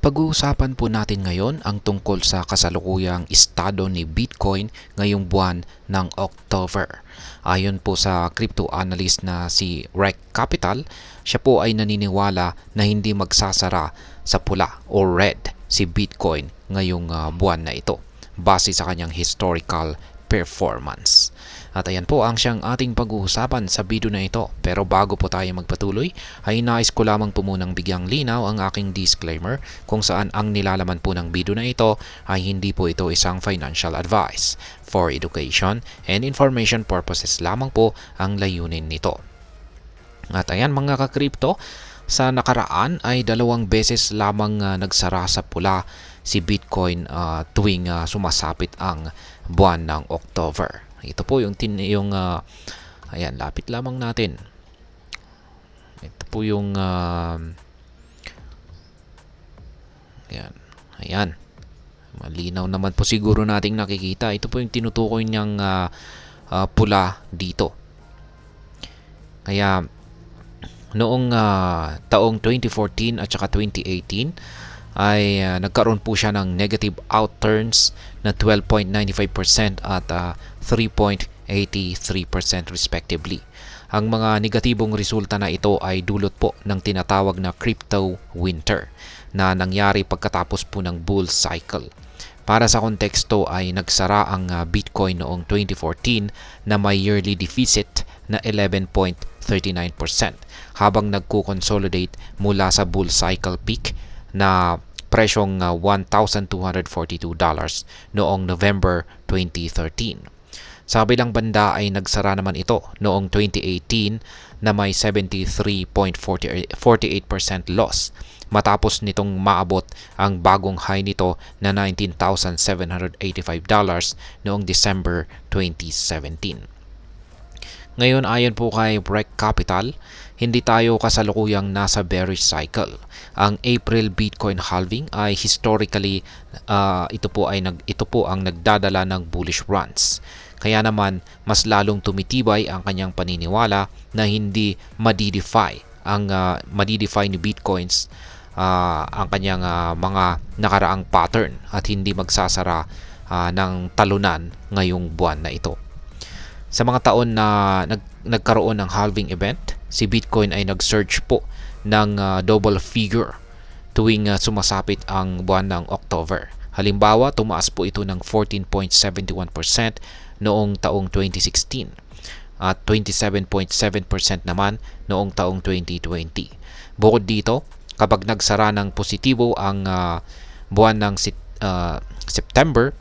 Pag-uusapan po natin ngayon ang tungkol sa kasalukuyang estado ni Bitcoin ngayong buwan ng October. Ayon po sa crypto analyst na si Rec Capital, siya po ay naniniwala na hindi magsasara sa pula o red si Bitcoin ngayong buwan na ito base sa kanyang historical performance. At ayan po ang siyang ating pag-uusapan sa video na ito. Pero bago po tayo magpatuloy, ay nais ko lamang po munang bigyang linaw ang aking disclaimer kung saan ang nilalaman po ng video na ito ay hindi po ito isang financial advice. For education and information purposes lamang po ang layunin nito. At ayan mga ka-crypto, sa nakaraan ay 2 beses lamang nagsara sa pula si Bitcoin tuwing sumasapit ang buwan ng October. Ito po yung ayan, lapit lamang natin. Ito po yung ayan. Malinaw naman po siguro nating nakikita. Ito po yung tinutukoy niyang pula dito. Kaya noong taong 2014 at saka 2018 ay nagkaroon po siya ng negative outturns na 12.95% at 3.83% respectively. Ang mga negatibong resulta na ito ay dulot po ng tinatawag na crypto winter na nangyari pagkatapos po ng bull cycle. Para sa konteksto ay nagsara ang Bitcoin noong 2014 na may yearly deficit na 11.39% habang nagko-consolidate mula sa bull cycle peak na presyong $1,242 noong November 2013. Sa kabilang banda ay nagsara naman ito noong 2018 na may 73.48% loss matapos nitong maabot ang bagong high nito na $19,785 noong December 2017. Ngayon ayon po kay Rec Capital, hindi tayo kasalukuyang nasa bearish cycle. Ang April Bitcoin halving ay historically ito po ang nagdadala ng bullish runs. Kaya naman mas lalong tumitibay ang kanyang paniniwala na hindi madidefy ni Bitcoins ang kanyang mga nakaraang pattern at hindi magsasara ng talunan ngayong buwan na ito. Sa mga taon na nagkaroon ng halving event, si Bitcoin ay nag-surge po ng double figure tuwing sumasapit ang buwan ng October. Halimbawa, tumaas po ito ng 14.71% noong taong 2016 at 27.7% naman noong taong 2020. Bukod dito, kapag nagsara ng positibo ang buwan ng September,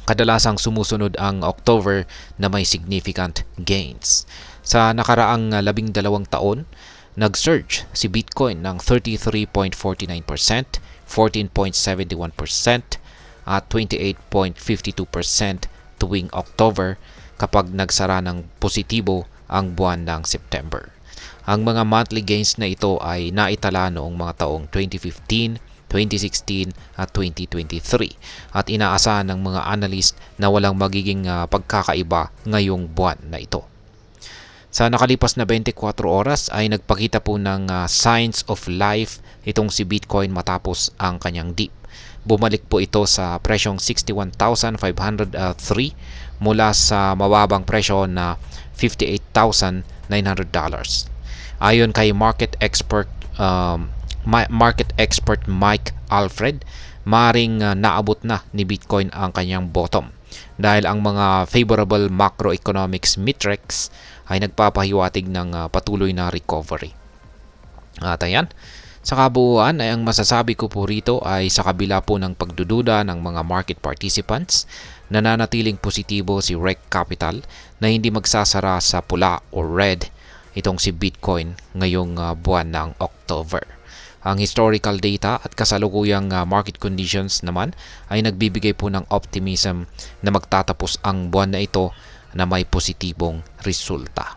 kadalasang sumusunod ang October na may significant gains. Sa nakaraang 12 taon, nag-surge si Bitcoin ng 33.49%, 14.71% at 28.52% tuwing October kapag nagsara ng positibo ang buwan ng September. Ang mga monthly gains na ito ay naitala noong mga taong 2015, 2016 at 2023 at inaasahan ng mga analyst na walang magiging pagkakaiba ngayong buwan na ito. Sa nakalipas na 24 oras ay nagpakita po ng signs of life itong si Bitcoin matapos ang kanyang dip. Bumalik po ito sa presyong 61,503 mula sa mababang presyo na $58,900. Ayon kay market expert Mike Alfred, maring naabot na ni Bitcoin ang kanyang bottom dahil ang mga favorable macroeconomics metrics ay nagpapahiwatig ng patuloy na recovery. At ayan, sa kabuuan ay ang masasabi ko po rito ay sa kabila po ng pagdududa ng mga market participants, nananatiling positibo si Rec Capital na hindi magsasara sa pula o red itong si Bitcoin ngayong buwan ng October. Ang historical data at kasalukuyang market conditions naman ay nagbibigay po ng optimism na magtatapos ang buwan na ito na may positibong resulta.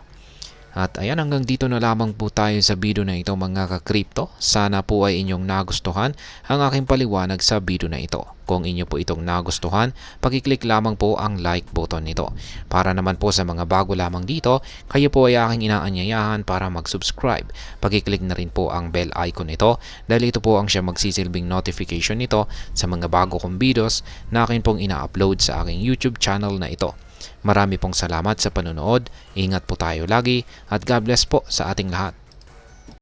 At ayan, hanggang dito na lamang po tayo sa video na ito mga ka-crypto. Sana po ay inyong nagustuhan ang aking paliwanag sa video na ito. Kung inyo po itong nagustuhan, pakiclick lamang po ang like button nito. Para naman po sa mga bago lamang dito, kayo po ay aking inaanyayahan para mag-subscribe. Pakiclick na rin po ang bell icon nito dahil ito po ang siya magsisilbing notification nito sa mga bago kong videos na akin pong ina-upload sa aking YouTube channel na ito. Marami pong salamat sa panonood, ingat po tayo lagi at God bless po sa ating lahat.